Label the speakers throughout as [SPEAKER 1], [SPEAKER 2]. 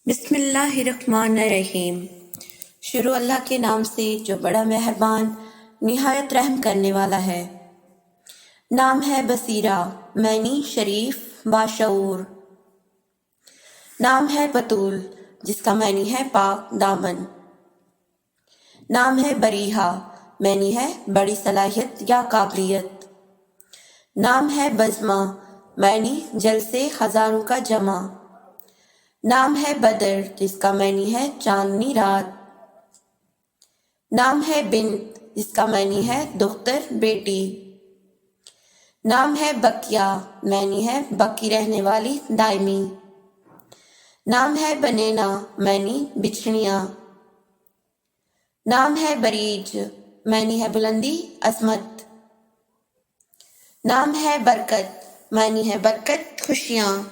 [SPEAKER 1] بسم اللہ الرحمن الرحیم۔ شروع اللہ کے نام سے جو بڑا مہربان نہایت رحم کرنے والا ہے۔ نام ہے بصیرہ، معنی شریف باشعور۔ نام ہے بطول، جس کا معنی ہے پاک دامن۔ نام ہے بریحہ، معنی ہے بڑی صلاحیت یا قابلیت۔ نام ہے بزمہ، معنی جل سے ہزاروں کا جمع۔ نام ہے بدر، جس کا معنی ہے چاندنی رات۔ نام ہے بنت، جس کا معنی ہے دختر بیٹی۔ نام ہے بقیہ، معنی ہے باقی رہنے والی دائمی۔ نام ہے بنینا، معنی بچھڑیاں۔ نام ہے بریج، معنی ہے بلندی عظمت۔ نام ہے برکت، معنی ہے برکت خوشیاں۔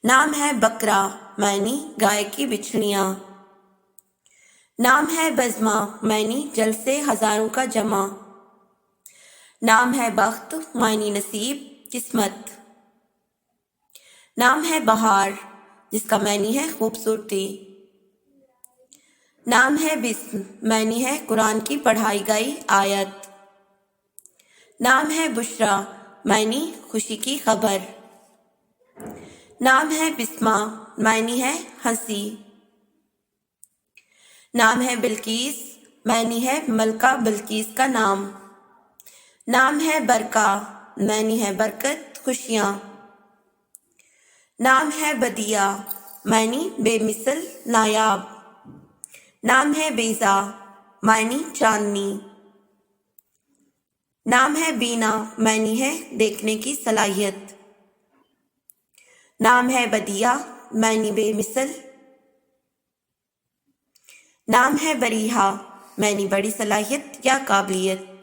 [SPEAKER 1] نام ہے بکرا، معنی گائے کی بچھڑیاں۔ نام ہے بزمہ، معنی جل سے ہزاروں کا جمع۔ نام ہے بخت، معنی نصیب قسمت۔ نام ہے بہار، جس کا معنی ہے خوبصورتی۔ نام ہے بسم، معنی ہے قرآن کی پڑھائی گئی آیت۔ نام ہے بشرا، معنی خوشی کی خبر۔ نام ہے بسمہ، معنی ہے ہنسی۔ نام ہے بلقیس، معنی ہے ملکہ بلقیس کا نام۔ نام ہے برکہ، معنی ہے برکت خوشیاں۔ نام ہے بدیع، معنی بے مثل نایاب۔ نام ہے بیضا، معنی چاندنی۔ نام ہے بینا، معنی ہے دیکھنے کی صلاحیت۔ نام ہے بدیع، معنی بے مثل۔ نام ہے بریحہ، معنی بڑی صلاحیت یا قابلیت۔